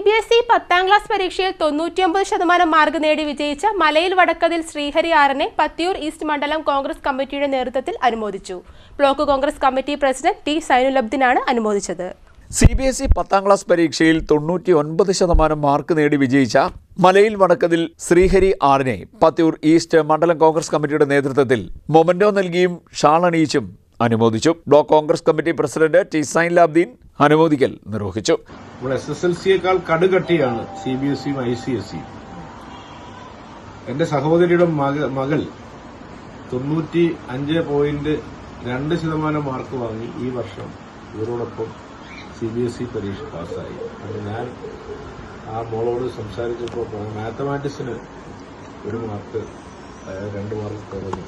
CBSE 10ാം class പരീക്ഷയിൽ 99% mark നേടി വിജയിച്ച മലയിൽ വടക്കതിൽ ശ്രീഹരി ആറിനെ പത്തിയൂർ ഈസ്റ്റ് മണ്ഡലം കോൺഗ്രസ് കമ്മിറ്റിയുടെ നേതൃത്വത്തിൽ അനുമോദിച്ചു. Block Congress committee president T സൈനുലബ്ദിനാണ് അനുമോദിച്ചത്. CBSE 10ാം ക്ലാസ് പരീക്ഷയിൽ 99% മാർക്ക് നേടി വിജയിച്ച മലയിൽ വടക്കതിൽ ശ്രീഹരി ആറിനെ പത്തിയൂർ ഈസ്റ്റ് മണ്ഡലം കോൺഗ്രസ് കമ്മിറ്റിയുടെ നേതൃത്വത്തിൽ മൊമന്റോ നൽകിയും ഷാൾ അണിയിച്ചും അനുമോദിച്ചു. Block Congress committee president T Zainulabdeen അനുമോദിക്കൽ നിർവഹിച്ചു. SSLCയേക്കാൾ കടുകട്ടിയാണ് CBSE ICSE. എന്റെ സഹോദരിയുടെ മകൾ 95.2% മാർക്ക് വാങ്ങി ഈ വർഷം ഇവരോടൊപ്പം CBSE പരീക്ഷ പാസ്സായി. അത് ഞാൻ ആ മോളോട് സംസാരിച്ചപ്പോൾ മാത്തമാറ്റിക്സിന് 1 മാർക്ക് 2 മാർക്ക് കുറഞ്ഞു.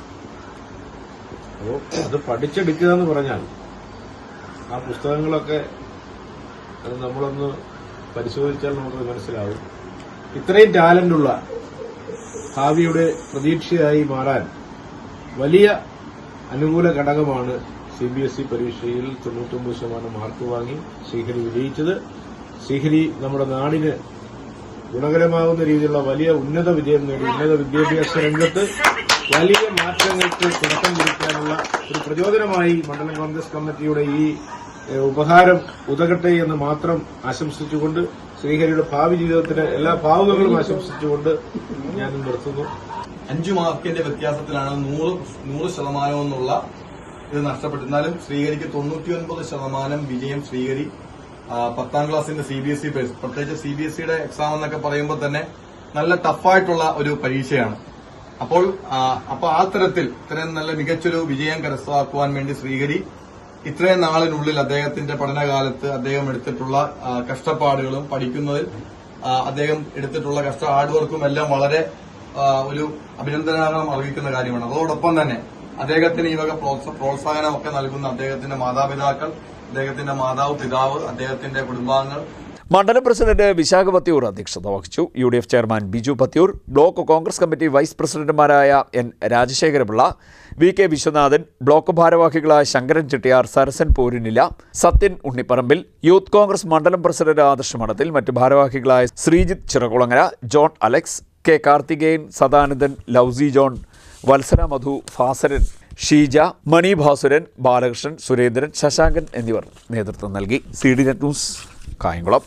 അപ്പോൾ അത് പഠിച്ചെടുക്കുക എന്ന് പറഞ്ഞാൽ ആ പുസ്തകങ്ങളൊക്കെ നമ്മളൊന്ന് പരിശോധിച്ചാൽ നമുക്ക് മനസ്സിലാവും. ഇത്രയും ടാലന്റുള്ള ഭാവിയുടെ പ്രതീക്ഷയായി മാറാൻ വലിയ അനുകൂല ഘടകമാണ് CBSE പരീക്ഷയിൽ 99% മാർക്ക് വാങ്ങി ശ്രീഹരി വിജയിച്ചത്. ശ്രീഹരി നമ്മുടെ നാടിന് ഗുണകരമാകുന്ന രീതിയിലുള്ള വലിയ ഉന്നത വിജയം നേടി ഉന്നത വിദ്യാഭ്യാസ രംഗത്ത് വലിയ മാറ്റങ്ങൾക്ക് തുടക്കം കുറിക്കാനുള്ള ഒരു പ്രചോദനമായി മണ്ഡലം കോൺഗ്രസ് കമ്മിറ്റിയുടെ ഈ ഉപഹാരം ഉതകട്ടെ എന്ന് മാത്രം ആശംസിച്ചുകൊണ്ട് ശ്രീഹരിയുടെ ഭാവി ജീവിതത്തിന് എല്ലാ ഭാവുകങ്ങളും ആശംസിച്ചുകൊണ്ട് ഞാൻ നിർത്തുന്നു. 5 മാർക്കിന്റെ വ്യത്യാസത്തിലാണ് 100% എന്നുള്ള ഇത് നഷ്ടപ്പെട്ടിരുന്നാലും ശ്രീഹരിക്ക് 99% വിജയം. ശ്രീഹരി 10ാം ക്ലാസിന്റെ CBSE പ്രത്യേകിച്ച് CBSEയുടെ എക്സാം എന്നൊക്കെ പറയുമ്പോൾ തന്നെ നല്ല ടഫായിട്ടുള്ള ഒരു പരീക്ഷയാണ്. അപ്പോൾ ആ തരത്തിൽ ഇത്രയും നല്ല മികച്ചൊരു വിജയം കരസ്ഥമാക്കുവാൻ വേണ്ടി ശ്രീഹരി ഇത്രയും നാളിനുള്ളിൽ അദ്ദേഹത്തിന്റെ പഠനകാലത്ത് അദ്ദേഹം എടുത്തിട്ടുള്ള കഷ്ടപ്പാടുകളും പഠിക്കുന്നതിൽ അദ്ദേഹം എടുത്തിട്ടുള്ള ഹാർഡ് വർക്കും എല്ലാം വളരെ ഒരു അഭിനന്ദനം അർഹിക്കുന്ന കാര്യമാണ്. അതോടൊപ്പം തന്നെ അദ്ദേഹത്തിന് ഈ വക പ്രോത്സാഹനമൊക്കെ നൽകുന്ന അദ്ദേഹത്തിന്റെ മാതാപിതാക്കൾ, അദ്ദേഹത്തിന്റെ മാതാവ്, പിതാവ്, അദ്ദേഹത്തിന്റെ കുടുംബാംഗങ്ങൾ. മണ്ഡലം പ്രസിഡന്റ് വിശാഖ പത്തിയൂർ അധ്യക്ഷത വഹിച്ചു. UDF chairman Biju Pathiyoor, block Congress committee vice പ്രസിഡന്റുമാരായ N Rajasekharapillai, VK Viswanathan, block ഭാരവാഹികളായ ശങ്കരൻ ചെട്ടിയാർ, സരസൻ പോരിനില, സത്യൻ ഉണ്ണിപ്പറമ്പിൽ, യൂത്ത് കോൺഗ്രസ് മണ്ഡലം പ്രസിഡന്റ് ആദർശ് മഠത്തിൽ, മറ്റ് ഭാരവാഹികളായ Sreejith Chirakulangara, John Alex, K Karthikeyan, Sadanandan, Lovsy John, Vatsala Madhu, Fasaran, Sheeja, Mani Bhasuran, Balakrishnan, Surendran, Sasankan എന്നിവർ നേതൃത്വം നൽകി. CDNet news, Kayamkulam.